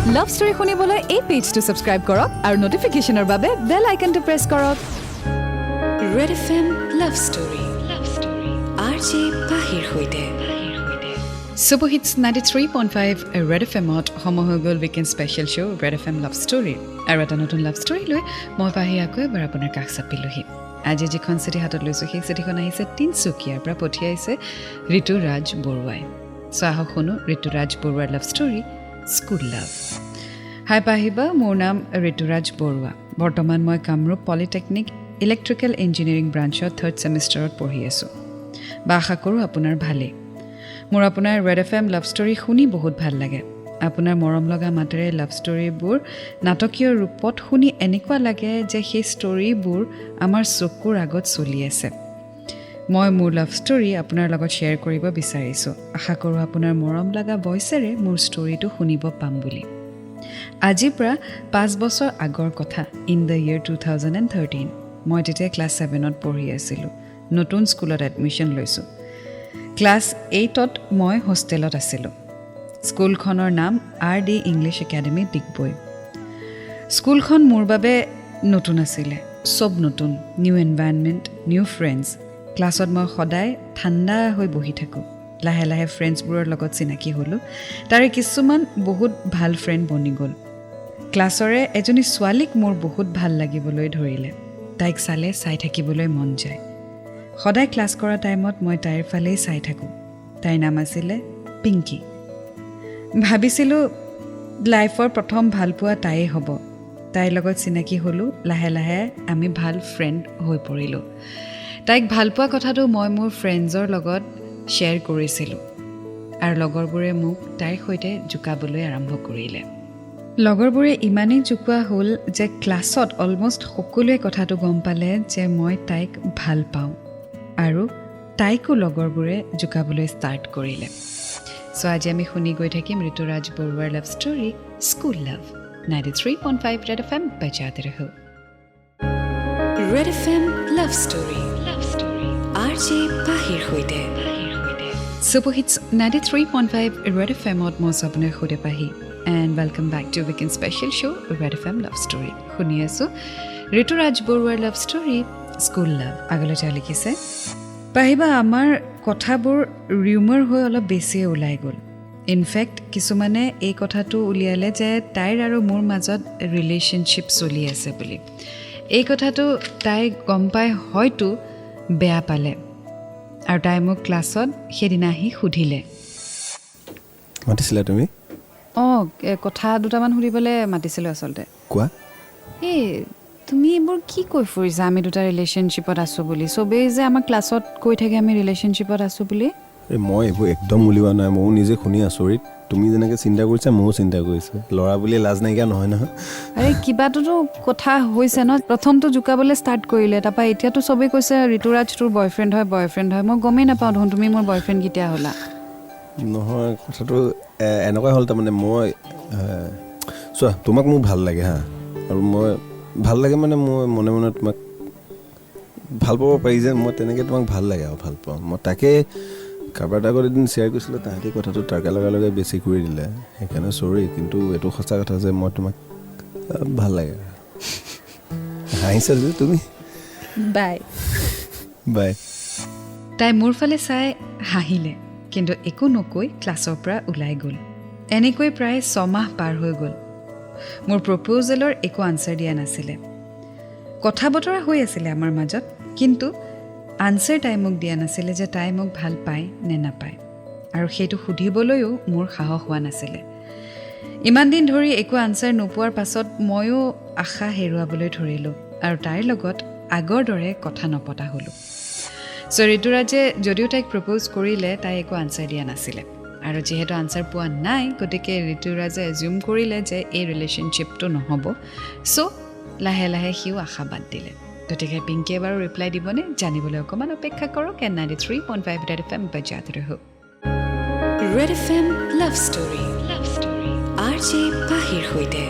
Love story শুনিবলৈ এই পেজটো subscribe কৰক আৰু নটিফিকেশ্যনৰ বাবে বেল আইকনটো প্ৰেছ কৰক। Red FM love story RJ পাহিৰ সৈতে Super Hits 93.5 Red FM-ত সময় হৈ গ'ল weekend special show' Red F M love story আৰু এটা নতুন লাভ ষ্টৰী লৈ মই পাহি আকৌ এবাৰ আপোনাৰ কাষ চাপিলোহি। আজি যিখন চিঠি হাতত লৈছোঁ সেই চিঠিখন আহিছে তিনিচুকীয়াৰ পৰা পঠিয়াইছে ঋতুৰাজ বৰুৱাই। চ' আহক শুনো ঋতুৰাজ বৰুৱাৰ লাভ ষ্টৰী স্কুল লাভ। হাই পাহিবা, মোৰ নাম ঋতুৰাজ বৰুৱা। বৰ্তমান মই কামৰূপ পলিটেকনিক ইলেক্ট্ৰিকেল ইঞ্জিনিয়াৰিং ব্ৰাঞ্চত 3rd ছেমিষ্টাৰত পঢ়ি আছোঁ। বা আশা কৰোঁ আপোনাৰ ভালেই। মোৰ আপোনাৰ Red F M love story শুনি বহুত ভাল লাগে। আপোনাৰ মৰম লগা মাতেৰে লাভ ষ্টৰীবোৰ নাটকীয় ৰূপত শুনি এনেকুৱা লাগে যে সেই ষ্টৰীবোৰ আমাৰ চকুৰ আগত চলি আছে। মই মোৰ লাভ ষ্টৰী আপোনাৰ লগত শ্বেয়াৰ কৰিব বিচাৰিছোঁ। আশা কৰোঁ আপোনাৰ মৰম লগা ভইচেৰে মোৰ ষ্টৰীটো শুনিব পাম বুলি। আজিৰ পৰা 5 বছৰ আগৰ কথা, ইন দ্য ইয়েৰ 2013। মই তেতিয়া ক্লাছ 7ত পঢ়ি আছিলোঁ। নতুন স্কুলত এডমিশ্যন লৈছোঁ। ক্লাছ 8ত মই হোষ্টেলত আছিলোঁ। স্কুলখনৰ নাম RD ইংলিছ একাডেমী ডিগবৈ। স্কুলখন মোৰ বাবে নতুন আছিলে, চব নতুন, নিউ এনভাইৰনমেণ্ট, নিউ ফ্ৰেণ্ডছ। ক্লাছত মই সদায় ঠাণ্ডা হৈ বহি থাকোঁ। লাহে লাহে ফ্ৰেণ্ডছবোৰৰ লগত চিনাকি হ'লোঁ। তাৰে কিছুমান বহুত ভাল ফ্ৰেণ্ড বনি গ'ল। ক্লাছৰে এজনী ছোৱালীক মোৰ বহুত ভাল লাগিবলৈ ধৰিলে। তাইক চালে চাই থাকিবলৈ মন যায়। সদায় ক্লাছ কৰা টাইমত মই তাইৰ ফালেই চাই থাকোঁ। তাইৰ নাম আছিলে পিংকি। ভাবিছিলোঁ লাইফৰ প্ৰথম ভালপোৱা তাইয়ে হ'ব। তাইৰ লগত চিনাকি হ'লোঁ। লাহে লাহে আমি ভাল ফ্ৰেণ্ড হৈ পৰিলোঁ। তাইক ভালপোৱা কথাটো মই মোৰ ফ্ৰেণ্ডছৰ লগত শ্বেয়াৰ কৰিছিলোঁ আৰু লগৰবোৰে মোক তাইৰ সৈতে জোকাবলৈ আৰম্ভ কৰিলে। লগৰবোৰে ইমানেই জোকোৱা হ'ল যে ক্লাছত অলমষ্ট সকলোৱে কথাটো গম পালে যে মই তাইক ভাল পাওঁ আৰু তাইকো লগৰবোৰে জোকাবলৈ ষ্টাৰ্ট কৰিলে। চ' আজি আমি শুনি গৈ থাকিম ঋতুৰাজ বৰুৱাৰ love story school love. 93.5 Red F M বজাতে ৰহো। Red FM love story RJ পাহিৰ সৈতে Super Hits 93.5 ৰেড এফ এমত মই আপোনাৰ সৈতে Pahi and welcome back to weekend special show' Red F M love story. শুনি আছোঁ ঋতুৰাজ বৰুৱাৰ লাভ ষ্টৰী স্কুল লাভ। আগলৈ তেওঁ লিখিছে, পাহিবা আমাৰ কথাবোৰ ৰিউমাৰ হৈ অলপ বেছিয়ে ওলাই গ'ল। ইনফেক্ট কিছুমানে এই কথাটো উলিয়ালে যে তাইৰ আৰু মোৰ মাজত ৰিলেশ্যনশ্বিপ চলি আছে বুলি। এই কথাটো তাই গম পাই হয়তো বেয়া পালে আৰু তাই মোক ক্লাছত সেইদিনা আহি সুধিলে। মাতিছিলা তুমি? অঁ, কথা দুটামান সুধিবলৈ মাতিছিলোঁ আচলতে। কোৱা। এই তুমি এইবোৰ কি কৈ ফুৰিছা আমি দুটা ৰিলেশ্যনশ্বিপত আছোঁ বুলি? চবেই যে আমাৰ ক্লাছত কৈ থাকে আমি ৰিলেশ্যনশ্বিপত আছোঁ বুলি। মই এইবোৰ একদম উলিওৱা নাই। ময়ো নিজে শুনি আচৰিত। তুমি যেনেকৈ চিন্তা কৰিছা ময়ো চিন্তা কৰিছোঁ। ল'ৰা বুলি লাজ নাইকিয়া নহয় নহয়। আৰে কিবাটোতো কথা হৈছে ন। প্ৰথমটো জোকাবলৈ ষ্টাৰ্ট কৰিলে, তাৰপৰা এতিয়াতো চবেই কৈছে ঋতুৰাজ তোৰ বয়ফ্ৰেণ্ড হয় বয়ফ্ৰেণ্ড হয়। মই গমেই নাপাওঁ দেখোন তুমি মোৰ বয়ফ্ৰেণ্ড কেতিয়া হ'লা। নহয়, কথাটো এনেকুৱা হ'ল তাৰমানে মই চোৱা, তোমাক মোৰ ভাল লাগে হা, আৰু মই ভাল লাগে মানে মই মনে মনে তোমাক ভাল পাব পাৰি যে মই তেনেকৈ তোমাক ভাল লাগে আৰু ভাল পাওঁ। মই তাকে কাৰোবাৰ আগত এদিন শ্বেয়াৰ কৰিছিলোঁ, তাহাঁতি কথাটো তাৰকা লগাৰ লগে বেছি কৰি দিলে, সেইকাৰণে চৰি। কিন্তু এইটো সঁচা কথা যে মই তোমাক ভাল লাগে। হাঁহিছা যে তুমি। Bye bye. তাই মোৰ ফালে চাই হাঁহিলে, কিন্তু একো নকৈ ক্লাছৰ পৰা ওলাই গ'ল। এনেকৈ প্ৰায় 6 মাহ পাৰ হৈ গ'ল। মোৰ প্ৰপ'জেলৰ একো আনচাৰ দিয়া নাছিলে। কথা বতৰা হৈ আছিলে আমাৰ মাজত, কিন্তু আনচাৰ তাই মোক দিয়া নাছিলে যে তাই মোক ভাল পায় নে নাপায়, আৰু সেইটো সুধিবলৈও মোৰ সাহস হোৱা নাছিলে। ইমান দিন ধৰি একো আনচাৰ নোপোৱাৰ পাছত ময়ো আশা হেৰুৱাবলৈ ধৰিলোঁ আৰু তাইৰ লগত আগৰ দৰে কথা নপতা হ'লোঁ। চ' ঋতুৰাজে যদিও তাইক প্ৰপ'জ কৰিলে তাই একো আনচাৰ দিয়া নাছিলে, আৰু যিহেতু আনচাৰ পোৱা নাই গতিকে ঋতুৰাজে এজিউম কৰিলে যে এই ৰিলেশ্যনশ্বিপটো নহ'ব। চ' লাহে লাহে সিও আশা বাদ দিলে। গতিকে পিংকিয়ে বাৰু ৰিপ্লাই দিবনে জানিবলৈ অকণমান অপেক্ষা কৰক। 93.5 ৰেড এফ এম বজাতে ৰহো। Red FM love story RJ পাহিৰ সৈতে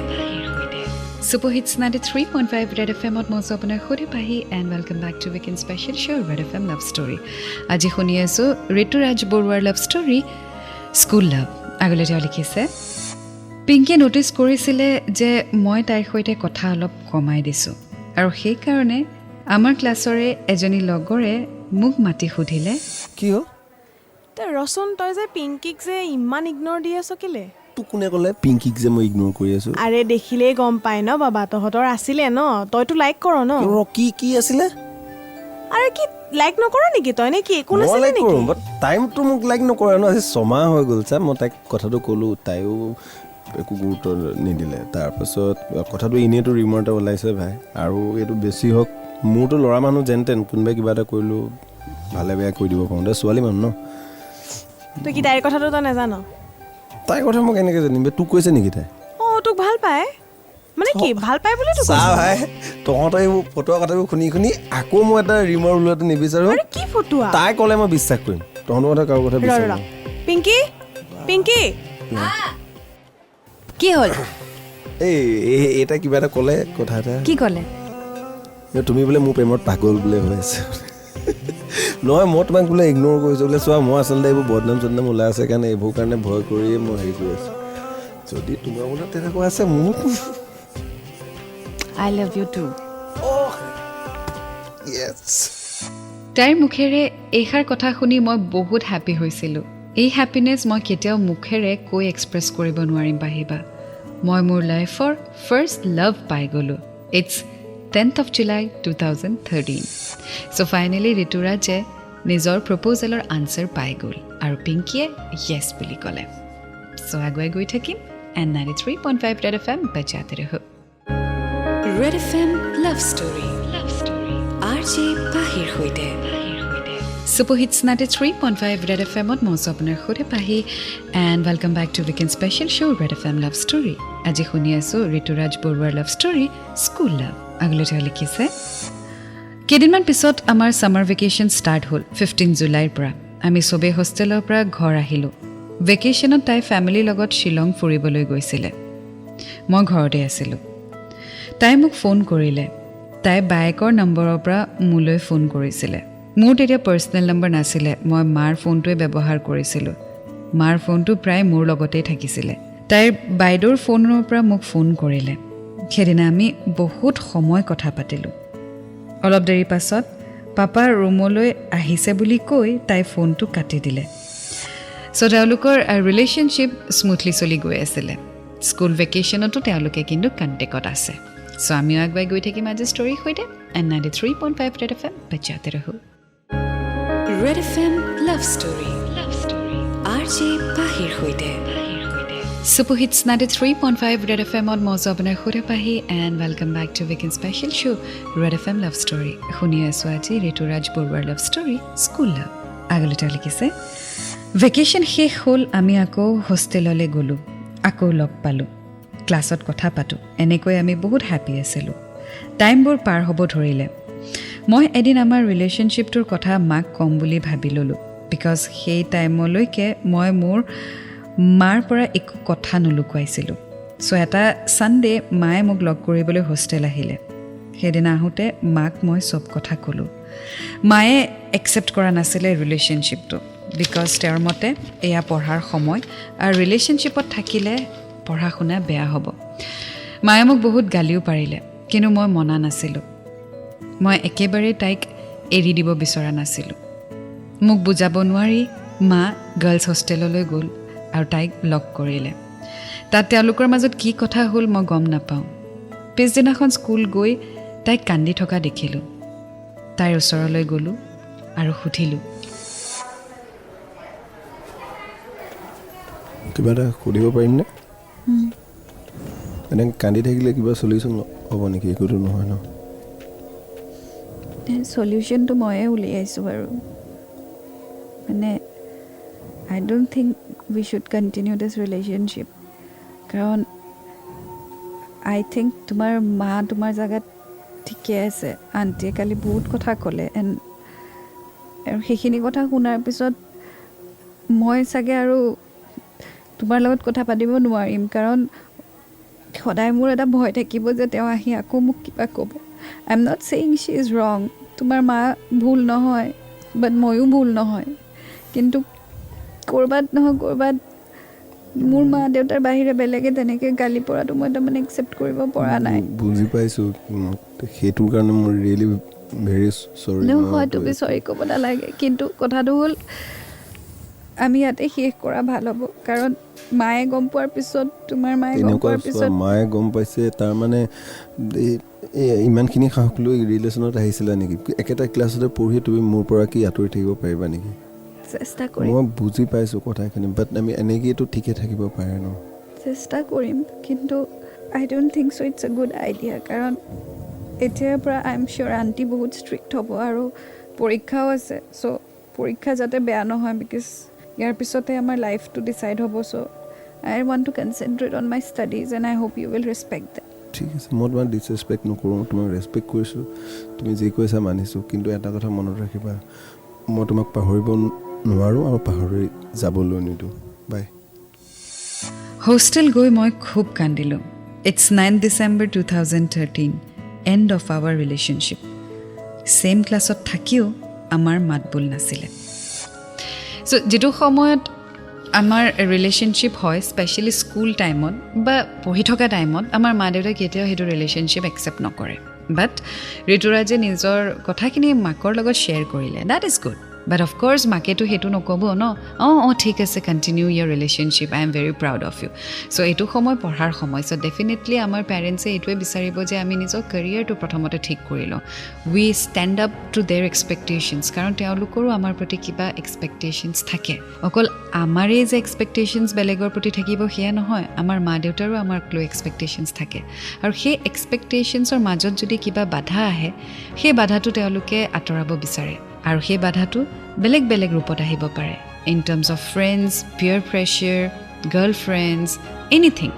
Super Hits 93.5 ৰেড এফ এমত মই আপোনাৰ সৈতে Pahi and welcome back to weekend special show' Red F M love story. আজি শুনি আছোঁ ঋতুৰাজ বৰুৱাৰ লাভ ষ্টৰী স্কুল লাভ। আগলৈ তেওঁ লিখিছে, পিংকিয়ে ন'টিছ কৰিছিলে যে মই তাইৰ সৈতে কথা অলপ কমাই দিছোঁ আৰু সেইকাৰণে আমাৰ ক্লাছৰে এজনী লগৰে মোক মাতি সুধিলে কি হ'ল তই ৰচোন তই যে পিংকিক যে ইমান ইগন'ৰ দি আছ কেলে তোক কোনে ক'লে পিংকিক যে মই ইগন'ৰ কৰি আছোঁ আৰে দেখিলেই গম পাই ন বাবা তহঁতৰ আছিলে ন তইতো লাইক কৰ ন কি আছিলে আৰে কি লাইক নকৰ নেকি তই নে কি একো মই নাছিলে লাইক নেকি কৰোঁ বাট টাইমটো মোক লাইক নকৰে ন আজি 6 মাহ হৈ গ'ল চা মই তাইক কথাটো ক'লোঁ তাইও একো গুৰুত্ব নিদিলে তাৰপাছত কথাটো এনেইতো ৰিমৰ এটা ওলাইছে ভাই আৰু এইটো বেছি হওক মোৰতো ল'ৰা মানুহ যেন তেন কোনোবাই কিবা এটা কৰিলোঁ ভালে বেয়া কৰি দিব পাৰোঁ দে ছোৱালী মানুহ ন তই কি তাইৰ কথাটো তই নাজান তাইৰ কথা মই কেনেকৈ জানিম তোক কৈছে নেকি তাই অঁ তোক ভাল পায় মানে কি ভাল পায় বুলি তোক চা ভাই তহঁতৰ এইবোৰ ফটোৱা কথাবোৰ শুনি শুনি আকৌ মই এটা ৰিমৰ ওলোৱাটো নিবিচাৰোঁ আৰে কি ফটোৱা তাই ক'লে মই বিশ্বাস কৰিম তহঁতৰ কথা কাৰো কথা বিশ্বাস কৰিম পিংকি পিংকি কি হ'ল এই এটা কিবা এটা ক'লে কথা এটা কি ক'লে তুমি বোলে মোৰ প্ৰেমত পাগল বোলে হৈ আছে নহয় মই তোমাক বোলে ইগন'ৰ কৰিছোঁ বোলে চোৱা মই আচলতে এইবোৰ বদনাম চদনাম ওলাই আছে কাৰণে এইবোৰ কাৰণে ভয় কৰিয়ে মই হেৰি কৰি আছোঁ যদি তোমাৰ বোলে তেনেকুৱা আছে মোক আই লাভ ইউ টু তাইৰ মুখেৰে এইষাৰ কথা শুনি মই বহুত হেপ্পী হৈছিলোঁ এই হেপ্পিনেছ মই কেতিয়াও মুখেৰে কৈ এক্সপ্ৰেছ কৰিব নোৱাৰিম পাহিবা মই মোৰ লাইফৰ ফাৰ্ষ্ট লাভ পাই গ'লোঁ it's 10th of July 2013 so' finally ঋতুৰাজে নিজৰ প্ৰপ'জেলৰ আনচাৰ পাই গ'ল আৰু পিংকিয়ে য়েছ বুলি ক'লে চ' আগুৱাই গৈ থাকিম এণ্ড 93.5 ৰেড FM বজাতে ৰহো Red FM love story RJ পাহিৰ সৈতে Super Hits 93.5 Red FMত মই আপোনাৰ সৈতে Pahi and welcome back to weekend special show' Red FM love story আজি শুনি আছোঁ ঋতুৰাজ বৰুৱাৰ লাভ ষ্টৰী স্কুল লাভ আগলৈ তেওঁ লিখিছে কেইদিনমান পিছত আমাৰ ছামাৰ ভেকেশ্যন ষ্টাৰ্ট হ'ল 15 জুলাইৰ পৰা আমি চবেই হোষ্টেলৰ পৰা ঘৰ আহিলোঁ ভেকেশ্যনত তাই ফেমিলিৰ লগত শ্বিলং ফুৰিবলৈ গৈছিলে মই ঘৰতে আছিলোঁ তাই মোক ফোন কৰিলে তাই বায়েকৰ নম্বৰৰ পৰা মোলৈ ফোন কৰিছিলে মোৰ তেতিয়া পাৰ্চনেল নম্বৰ নাছিলে মই মাৰ ফোনটোৱে ব্যৱহাৰ কৰিছিলোঁ মাৰ ফোনটো প্ৰায় মোৰ লগতেই থাকিছিলে তাইৰ বাইদেউৰ ফোনৰ পৰা মোক ফোন কৰিলে সেইদিনা আমি বহুত সময় কথা পাতিলোঁ অলপ দেৰি পাছত পাপা ৰুমলৈ আহিছে বুলি কৈ তাই ফোনটো কাটি দিলে চ' তেওঁলোকৰ ৰিলেশ্যনশ্বিপ স্মুথলি চলি গৈ আছিলে স্কুল ভেকেশ্যনতো তেওঁলোকে কিন্তু কণ্টেক্টত আছে চ' আমিও আগুৱাই গৈ থাকিম আজি ষ্টৰীৰ সৈতে এণ্ড 93.5 ৰেড FM বজাতে ৰহো Red FM love story RJ পাহিৰ সৈতে Super Hits 93.5 Red FMত মই আপোনাৰ সৈতে Pahi and welcome back to weekend special show' Red FM love story শুনি আছোঁ আজি ঋতুৰাজ বৰুৱাৰ লাভ ষ্টৰী স্কুল লাভ আগলৈ তেওঁ লিখিছে ভেকেশ্যন শেষ হ'ল আমি আকৌ হোষ্টেললৈ গ'লোঁ আকৌ লগ পালোঁ ক্লাছত কথা পাতোঁ এনেকৈ আমি বহুত হেপ্পী আছিলোঁ টাইমবোৰ পাৰ হ'ব ধৰিলে মই এদিন আমাৰ ৰিলেশ্যনশ্বিপটোৰ কথা মাক ক'ম বুলি ভাবি ল'লোঁ বিকজ সেই টাইমলৈকে মই মোৰ মাৰ পৰা একো কথা নুলুকুৱাইছিলোঁ চ' এটা ছানডে মায়ে মোক লগ কৰিবলৈ হোষ্টেল আহিলে সেইদিনা আহোঁতে মাক মই চব কথা ক'লোঁ মায়ে একচেপ্ট কৰা নাছিলে ৰিলেশ্যনশ্বিপটো বিকজ তেওঁৰ মতে এয়া পঢ়াৰ সময় আৰু ৰিলেশ্যনশ্বিপত থাকিলে পঢ়া শুনা বেয়া হ'ব মায়ে মোক বহুত গালিও পাৰিলে কিন্তু মই মনা নাছিলোঁ মই একেবাৰে তাইক এৰি দিব বিচৰা নাছিলোঁ মোক বুজাব নোৱাৰি মা গাৰ্লছ হোষ্টেললৈ গ'ল আৰু তাইক লগ কৰিলে তাত তেওঁলোকৰ মাজত কি কথা হ'ল মই গম নাপাওঁ পিছদিনাখন স্কুল গৈ তাইক কান্দি থকা দেখিলোঁ তাইৰ ওচৰলৈ গ'লোঁ আৰু সুধিলোঁ কিবা এটা সুধিব পাৰিমনে এনেকৈ কান্দি থাকিলে কিবা চলিউশ্যন হ'ব নেকি একোতো নহয় ন চলিউশ্যনটো ময়ে উলিয়াইছোঁ বাৰু মানে I don't think we should continue this relationship কাৰণ আই থিংক তোমাৰ মা তোমাৰ জেগাত ঠিকে আছে আণ্টিয়ে কালি বহুত কথা ক'লে আৰু সেইখিনি কথা শুনাৰ পিছত মই চাগে আৰু তোমাৰ লগত কথা পাতিব নোৱাৰিম কাৰণ সদায় মোৰ এটা ভয় থাকিব যে তেওঁ আহি আকৌ মোক কিবা ক'ব I am not saying Shi is ৰং তোমাৰ মা ভুল নহয় বাট ময়ো ভুল নহয় কিন্তু ক'ৰবাত নহয় ক'ৰবাত মোৰ মা দেউতাৰ বাহিৰে বেলেগে তেনেকৈ গালি পৰাটো মই তাৰমানে একচেপ্ট কৰিব পৰা নাই বুজি পাইছোঁ সেইটোৰ কাৰণে মোৰ ৰিয়েলি ভেৰি চৰি হয়তো চৰি ক'ব নালাগে কিন্তু কথাটো হ'ল আমি ইয়াতে শেষ কৰা ভাল হ'ব কাৰণ মায়ে গম পোৱাৰ পিছত তোমাৰ মায়ে গম পোৱাৰ পিছত মায়ে গম পাইছে তাৰমানে ইমানখিনি সাহস লৈ ৰিলেশ্যনত আহিছিলা নেকি একেটা ক্লাছতে পঢ়ি তুমি মোৰ পৰা কি আঁতৰি থাকিব পাৰিবা নেকি চেষ্টা কৰিম মই বুজি পাইছোঁ কথাখিনি বাট আমি এনেকৈতো ঠিকে থাকিব পাৰে ন চেষ্টা কৰিম কিন্তু I don't think so' it's a good idea কাৰণ এতিয়াৰ পৰা আই এম চিয়'ৰ আণ্টি বহুত ষ্ট্ৰিক্ট হ'ব আৰু পৰীক্ষাও আছে চ' পৰীক্ষা যাতে বেয়া নহয় বিকজ ইয়াৰ পিছতে আমাৰ লাইফটো ডিচাইড হ'ব so' I want to concentrate on my studies and I hope you will respect that ঠিক আছে মই তোমাক ডিছৰেচপেক্ট নকৰোঁ তোমাক ৰেচপেক্ট কৰিছোঁ তুমি যি কৈছা মানিছোঁ কিন্তু এটা কথা মনত ৰাখিবা মই তোমাক পাহৰিব নোৱাৰোঁ আৰু পাহৰি যাবলৈ নিদিওঁ বাই হোষ্টেল গৈ মই খুব কান্দিলোঁ it's 9 December 2013 end of our relationship same ক্লাছত থাকিও আমাৰ মাত বোল নাছিলে চ' যিটো সময়ত আমাৰ ৰিলেশ্যনশ্বিপ হয় স্পেচিয়েলি স্কুল টাইমত বা পঢ়ি থকা টাইমত আমাৰ মা দেউতাই কেতিয়াও সেইটো ৰিলেশ্যনশ্বিপ একচেপ্ট নকৰে বাট ঋতুৰাজে নিজৰ কথাখিনি মাকৰ লগত শ্বেয়াৰ কৰিলে that is good but of course মাকেতো সেইটো নক'ব ন অঁ ঠিক আছে কণ্টিনিউ ইয়াৰ relationship I am very proud of you so' এইটো সময় পঢ়াৰ সময় চ' ডেফিনেটলি আমাৰ পেৰেণ্টছে এইটোৱে বিচাৰিব যে আমি নিজৰ কেৰিয়াৰটো প্ৰথমতে ঠিক কৰি লওঁ উই ষ্টেণ্ড আপ টু দেয়াৰ এক্সপেক্টেশ্যনছ কাৰণ তেওঁলোকৰো আমাৰ প্ৰতি কিবা এক্সপেক্টেশ্যনছ থাকে অকল আমাৰেই যে এক্সপেক্টেশ্যনছ বেলেগৰ প্ৰতি থাকিব সেয়া নহয় আমাৰ মা দেউতাৰো আমাক লৈ এক্সপেক্টেশ্যনছ থাকে আৰু সেই এক্সপেক্টেশ্যনছৰ মাজত যদি কিবা বাধা আহে সেই বাধাটো তেওঁলোকে আঁতৰাব বিচাৰে আৰু সেই বাধাটো বেলেগ বেলেগ ৰূপত আহিব পাৰে in terms of friends peer pressure girlfriends anything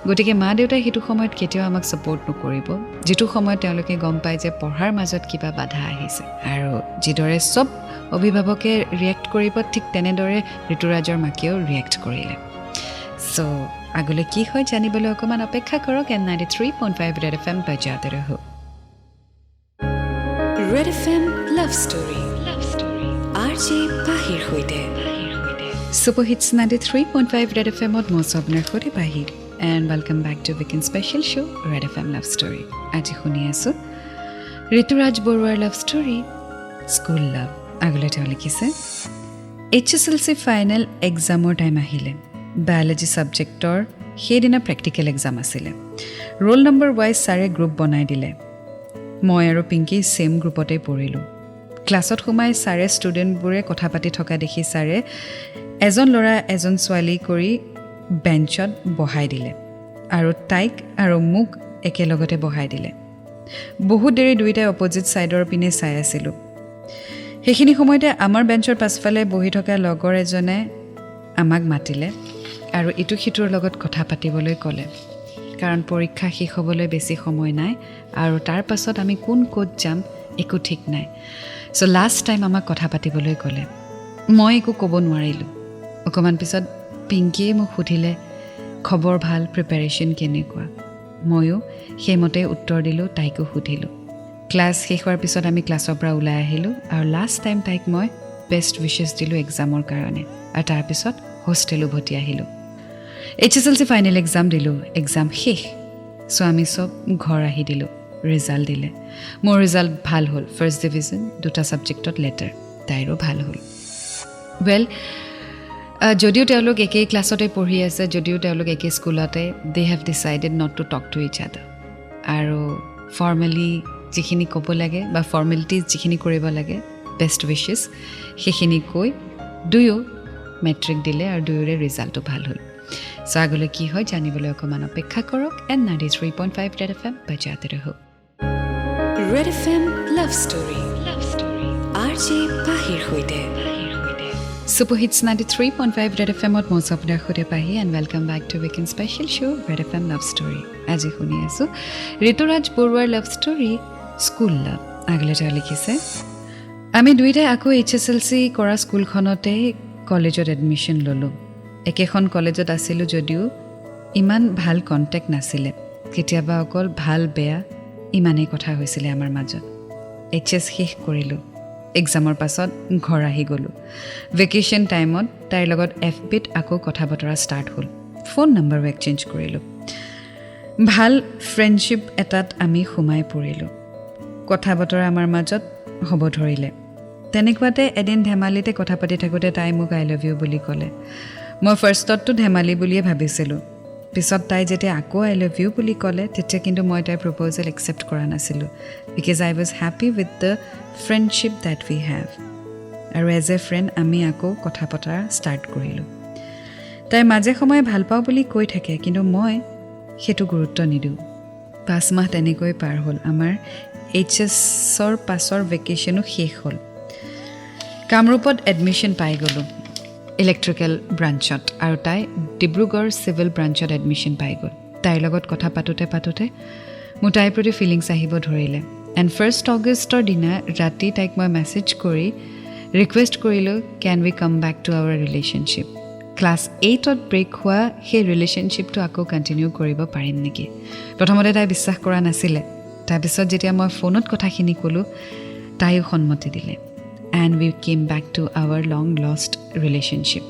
গতিকে মা দেউতাই সেইটো সময়ত কেতিয়াও আমাক ছাপৰ্ট নকৰিব যিটো সময়ত তেওঁলোকে গম পায় যে পঢ়াৰ মাজত কিবা বাধা আহিছে আৰু যিদৰে চব অভিভাৱকে ৰিয়েক্ট কৰিব ঠিক তেনেদৰে ঋতুৰাজৰ মাকেও ৰিয়েক্ট কৰিলে চ' আগলৈ কি হয় জানিবলৈ অকণমান অপেক্ষা কৰক এণ্ড 93.5 ৰেড FM বজাতে ৰহো Red FM love story RJ পাহিৰ সৈতে Super Hits 93.5 Red FMত মই স্বপ্নাৰ সৈতে পাহিৰ and welcome back to weekend special show' Red FM love story আজি শুনি আছোঁ ঋতুৰাজ বৰুৱাৰ লাভ ষ্টৰী স্কুল লাভ আগলৈ তেওঁ লিখিছে HSLC ফাইনেল এক্সামৰ টাইম আহিলে বায়'লজি ছাবজেক্টৰ সেইদিনা প্ৰেক্টিকেল এক্সাম আছিলে ৰোল নম্বৰ ৱাইজ ছাৰে গ্ৰুপ বনাই দিলে মই আৰু পিংকি ছেইম গ্ৰুপতে পঢ়িলোঁ ক্লাছত সোমাই ছাৰে ষ্টুডেণ্টবোৰে কথা পাতি থকা দেখি ছাৰে এজন ল'ৰা এজন ছোৱালী কৰি বেঞ্চত বহাই দিলে আৰু তাইক আৰু মোক একেলগতে বহাই দিলে বহুত দেৰি দুয়োটাই অপজিট ছাইডৰ পিনে চাই আছিলোঁ সেইখিনি সময়তে আমাৰ বেঞ্চৰ পাছফালে বহি থকা লগৰ এজনে আমাক মাতিলে আৰু ইটো সিটোৰ লগত কথা পাতিবলৈ ক'লে কাৰণ পৰীক্ষা শেষ হ'বলৈ বেছি সময় নাই আৰু তাৰ পাছত আমি কোন ক'ত যাম একো ঠিক নাই চ' লাষ্ট টাইম আমাক কথা পাতিবলৈ ক'লে মই একো ক'ব নোৱাৰিলোঁ অকণমান পিছত পিংকিয়ে মোক সুধিলে খবৰ ভাল প্ৰিপেৰেশ্যন কেনেকুৱা ময়ো সেইমতে উত্তৰ দিলোঁ তাইকো সুধিলোঁ ক্লাছ শেষ হোৱাৰ পিছত আমি ক্লাছৰ পৰা ওলাই আহিলোঁ আৰু লাষ্ট টাইম তাইক মই বেষ্ট উইচেছ দিলোঁ এক্সামৰ কাৰণে আৰু তাৰপিছত হোষ্টেল উভতি আহিলোঁ HSLC ফাইনেল এক্সাম দিলোঁ এক্সাম শেষ চ' আমি চব ঘৰ আহি দিলোঁ ৰিজাল্ট দিলে মোৰ ৰিজাল্ট ভাল হ'ল ফাৰ্ষ্ট ডিভিজন 2টা ছাবজেক্টত লেটাৰ তাইৰো ভাল হ'ল ৱেল যদিও তেওঁলোক একেই ক্লাছতে পঢ়ি আছে যদিও তেওঁলোক একেই স্কুলতে they have decided not to talk to ইচ আদাৰ আৰু ফৰ্মেলি যিখিনি ক'ব লাগে বা ফৰ্মেলিটিজ যিখিনি কৰিব লাগে বেষ্ট উইচেছ সেইখিনি কৈ দুয়ো মেট্ৰিক দিলে আৰু দুয়োৰে ৰিজাল্টটো ভাল হ'ল চ' আগলৈ কি হয় জানিবলৈ অকণমান অপেক্ষা কৰক এণ্ড 93.5 ৰেড FM বজাতে ৰহো Red FM love story RJ পাহিৰ সৈতে Super Hits 93.5 Red FMত মই স্বপ্নাৰ সৈতে Pahi and welcome back to weekend special show' Red FM love story আজি শুনি আছোঁ ঋতুৰাজ বৰুৱাৰ লাভ ষ্টৰী স্কুল লাভ আগলৈ তেওঁ লিখিছে আমি দুয়োটাই আকৌ HSLC কৰা স্কুলখনতে কলেজত এডমিশ্যন ল'লোঁ একেখন কলেজত আছিলোঁ যদিও ইমান ভাল কণ্টেক্ট নাছিলে কেতিয়াবা অকল ভাল বেয়া ইমানেই কথা হৈছিলে আমাৰ মাজত HS শেষ কৰিলোঁ এক্সামৰ পাছত ঘৰ আহি গ'লোঁ ভেকেশ্যন টাইমত তাইৰ লগত FBত আকৌ কথা বতৰা ষ্টাৰ্ট হ'ল ফোন নম্বৰো এক্সচেঞ্জ কৰিলোঁ ভাল ফ্ৰেণ্ডশ্বিপ এটাত আমি সোমাই পৰিলোঁ কথা বতৰা আমাৰ মাজত হ'ব ধৰিলে তেনেকুৱাতে এদিন ধেমালিতে কথা পাতি থাকোঁতে তাই মোক আই লাভ ইউ বুলি ক'লে মই ফাৰ্ষ্টততো ধেমালি বুলিয়ে ভাবিছিলোঁ পিছত তাই যেতিয়া আকৌ আই লাভ ইউ বুলি ক'লে তেতিয়া কিন্তু মই তাইৰ প্ৰপ'জেল একচেপ্ট কৰা নাছিলোঁ because I was happy with the friendship date we have আৰু এজ এ ফ্ৰেণ্ড আমি আকৌ কথা পতা ষ্টাৰ্ট কৰিলোঁ তাইৰ মাজে সময়ে ভাল পাওঁ বুলি কৈ থাকে কিন্তু মই সেইটো গুৰুত্ব নিদিওঁ 5 মাহ তেনেকৈ পাৰ হ'ল আমাৰ এইচএছৰ পাছৰ ভেকেশ্যনো শেষ হ'ল কামৰূপত এডমিশ্যন পাই গ'লোঁ ইলেক্ট্ৰিকেল ব্ৰাঞ্চত আৰু তাই ডিব্ৰুগড় চিভিল ব্ৰাঞ্চত এডমিশ্যন পাই গ'ল তাইৰ লগত কথা পাতোঁতে মোৰ তাইৰ প্ৰতি ফিলিংছ আহিব ধৰিলে এণ্ড 1 অগষ্টৰ দিনা ৰাতি তাইক মই মেছেজ কৰি ৰিকুৱেষ্ট কৰিলোঁ can we come back to our relationship class 8ত ব্ৰেক হোৱা সেই ৰিলেশ্যনশ্বিপটো আকৌ কণ্টিনিউ কৰিব পাৰিম নেকি প্ৰথমতে তাই বিশ্বাস কৰা নাছিলে তাৰপিছত যেতিয়া মই ফোনত কথাখিনি ক'লোঁ তাইও সন্মতি দিলে and we came back to our long lost relationship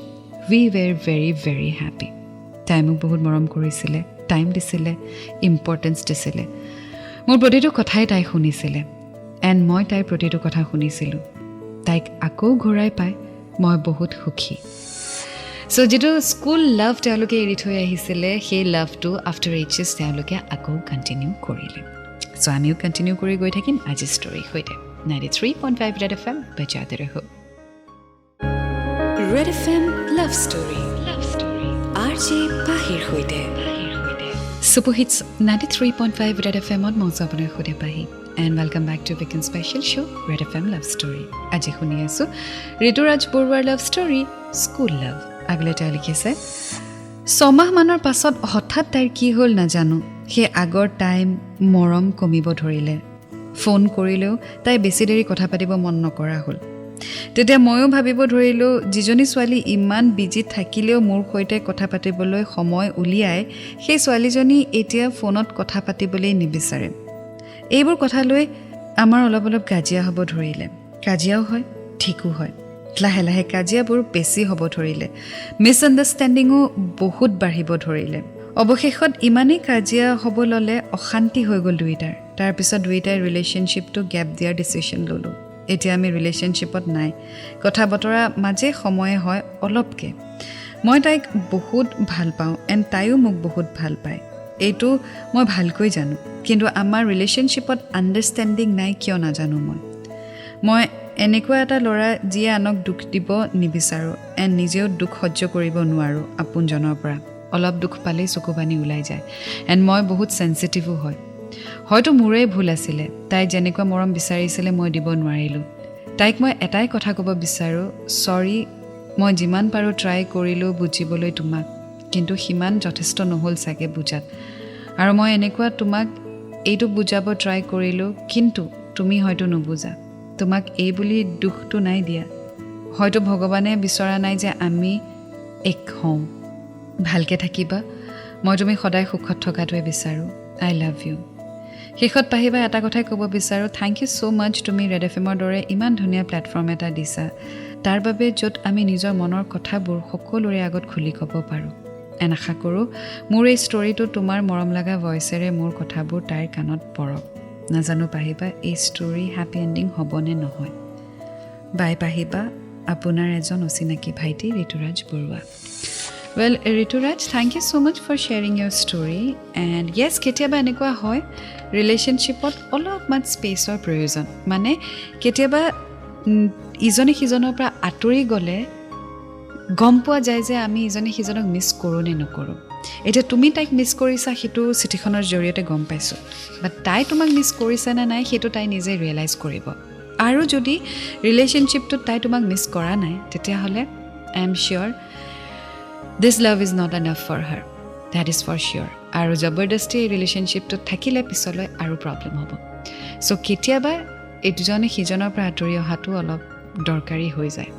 we were very very happy তাই মোক বহুত মৰম কৰিছিলে টাইম দিছিলে ইম্পৰ্টেঞ্চ দিছিলে মোৰ প্ৰতিটো কথাই তাই শুনিছিলে এণ্ড মই তাইৰ প্ৰতিটো কথা শুনিছিলোঁ তাইক আকৌ ঘূৰাই পাই মই বহুত সুখী চ' যিটো স্কুল লাভ তেওঁলোকে এৰি থৈ আহিছিলে সেই লাভটো আফটাৰ এইচএছ তেওঁলোকে আকৌ কণ্টিনিউ কৰিলে চ' আমিও কণ্টিনিউ কৰি গৈ থাকিম আজিৰ ষ্টৰীৰ সৈতে 93.5 Red FM बजाते रहो Red FM Love Story RJ Pahir hoite Super Hits 93.5 Red FM on Mosa Apne Khude Pahi and welcome back to Weekend Special Show Red FM Love Story Aji khuni asu Rituraj Borwar Love Story School Love agle ta likhise 6 মাহ মানৰ পাছত হঠাৎ তাইৰ কি হ'ল নাজানো হে আগৰ টাইম মৰম কমিব ধৰিলে ফোন কৰিলেও তাই বেছি দেৰি কথা পাতিব মন নকৰা হ'ল তেতিয়া ময়ো ভাবিব ধৰিলোঁ যিজনী ছোৱালী ইমান বিজি থাকিলেও মোৰ সৈতে কথা পাতিবলৈ সময় উলিয়াই সেই ছোৱালীজনী এতিয়া ফোনত কথা পাতিবলৈ নিবিচাৰে এইবোৰ কথা লৈ আমাৰ অলপ কাজিয়া হ'ব ধৰিলে কাজিয়াও হয় ঠিকো হয় লাহে লাহে কাজিয়াবোৰ বেছি হ'ব ধৰিলে মিছআণ্ডাৰষ্টেণ্ডিঙো বহুত বাঢ়িব ধৰিলে অৱশেষত ইমানেই কাজিয়া হ'ব ল'লে অশান্তি হৈ গ'ল দুইটাৰ তাৰপিছত দুইটাই ৰিলেশ্যনশ্বিপটো গেপ দিয়াৰ ডিচিশ্যন ল'লোঁ এতিয়া আমি ৰিলেশ্যনশ্বিপত নাই কথা বতৰা মাজে সময়ে হয় অলপকৈ মই তাইক বহুত ভাল পাওঁ এণ্ড তাইও মোক বহুত ভাল পায় এইটো মই ভালকৈ জানো কিন্তু আমাৰ ৰিলেশ্যনশ্বিপত আণ্ডাৰষ্টেণ্ডিং নাই কিয় নাজানো মই এনেকুৱা এটা ল'ৰা যিয়ে আনক দুখ দিব নিবিচাৰোঁ এণ্ড নিজেও দুখ সহ্য কৰিব নোৱাৰোঁ আপোনজনৰ পৰা অলপ দুখ পালেই চকুপানী ওলাই যায় এণ্ড মই বহুত চেঞ্চিটিভো হয় হয়তো মোৰেই ভুল আছিলে তাই যেনেকুৱা মৰম বিচাৰিছিলে মই দিব নোৱাৰিলোঁ তাইক মই এটাই কথা ক'ব বিচাৰোঁ চৰি মই যিমান পাৰোঁ ট্ৰাই কৰিলোঁ বুজিবলৈ তোমাক কিন্তু সিমান যথেষ্ট নহ'ল চাগে বুজাত আৰু মই এনেকুৱা তোমাক এইটো বুজাব ট্ৰাই কৰিলোঁ কিন্তু তুমি হয়তো নুবুজা তোমাক এই বুলি দুখটো নাই দিয়া হয়তো ভগৱানে বিচৰা নাই যে আমি এক হওঁ ভালকৈ থাকিবা মই তুমি সদায় সুখত থকাটোৱে বিচাৰোঁ আই লাভ ইউ শেষত পাহিবা এটা কথাই ক'ব বিচাৰোঁ থেংক ইউ ছ' মাছ তুমি ৰেড এফ এমৰ দৰে ইমান ধুনীয়া প্লেটফৰ্ম এটা দিছা তাৰ বাবে য'ত আমি নিজৰ মনৰ কথাবোৰ সকলোৰে আগত খুলি ক'ব পাৰোঁ এণ্ড আশা কৰোঁ মোৰ এই ষ্টৰিটো তোমাৰ মৰম লগা ভইচেৰে মোৰ কথাবোৰ তাইৰ কাণত পৰক নাজানো পাহিবা এই ষ্টৰি হেপী এণ্ডিং হ'বনে নহয় বাই পাহিবা আপোনাৰ এজন অচিনাকি ভাইটি Rituraj Barua well Rituraj thank you so' much for sharing your story and yes কেতিয়াবা এনেকুৱা হয় ৰিলেশ্যনশ্বিপত অলপমান স্পেচৰ প্ৰয়োজন মানে কেতিয়াবা ইজনে সিজনৰ পৰা আঁতৰি গ'লে গম পোৱা যায় যে আমি ইজনে সিজনক মিছ কৰোঁ নে নকৰোঁ এতিয়া তুমি তাইক মিছ কৰিছা সেইটো চিঠিখনৰ জৰিয়তে গম পাইছোঁ বাট তাই তোমাক মিছ কৰিছে নে নাই সেইটো তাই নিজে ৰিয়েলাইজ কৰিব আৰু যদি ৰিলেশ্যনশ্বিপটোত তাই তোমাক মিছ কৰা নাই তেতিয়াহ'লে I am sure this love is not enough for her that is for sure আৰু জবৰদস্তি এই ৰিলেশ্যনশ্বিপটোত থাকিলে পিছলৈ আৰু প্ৰব্লেম হ'ব চ' কেতিয়াবা ইজনে সিজনৰ পৰা আঁতৰি অহাটো অলপ দৰকাৰী হৈ যায়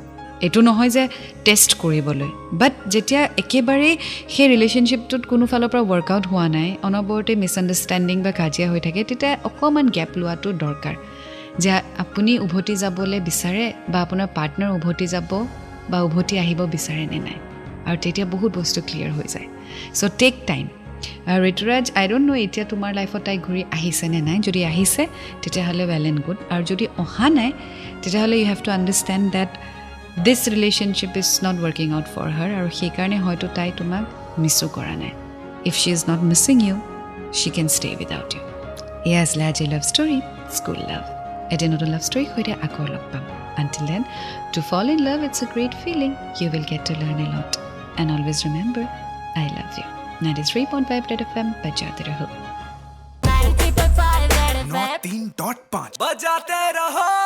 এইটো নহয় যে টেষ্ট কৰিবলৈ বাট যেতিয়া একেবাৰেই সেই ৰিলেশ্যনশ্বিপটোত কোনো ফালৰ পৰা ৱৰ্কআউট হোৱা নাই অনবৰতে মিছআণ্ডাৰষ্টেণ্ডিং বা কাজিয়া হৈ থাকে তেতিয়া অকণমান গেপ লোৱাটো দৰকাৰ যে আপুনি উভতি যাবলৈ বিচাৰে বা আপোনাৰ পাৰ্টনাৰ উভতি যাব বা উভতি আহিব বিচাৰে নে নাই আৰু তেতিয়া বহুত বস্তু ক্লিয়াৰ হৈ যায় চ' টেক টাইম আৰু ঋতুৰাজ আই ডোণ্ট ন' এতিয়া তোমাৰ লাইফত তাই ঘূৰি আহিছে নে নাই যদি আহিছে তেতিয়াহ'লে ৱেল এণ্ড গুড আৰু যদি অহা নাই তেতিয়াহ'লে you have to understand that this relationship is not working out for her আৰু সেইকাৰণে হয়তো তাই তোমাক মিছো কৰা নাই if she is not missing you she can stay without you এয়া আছিলে আজি লাভ ষ্টৰী স্কুল লাভ এটি নতুন লাভ ষ্টৰীৰ সৈতে আকৌ লগ পাম Until then, to fall in love, it's a great feeling. You will get to learn a lot. And always remember, I love you. 93.5 Red FM, बजाते रहो. 93.5 बजाते रहो.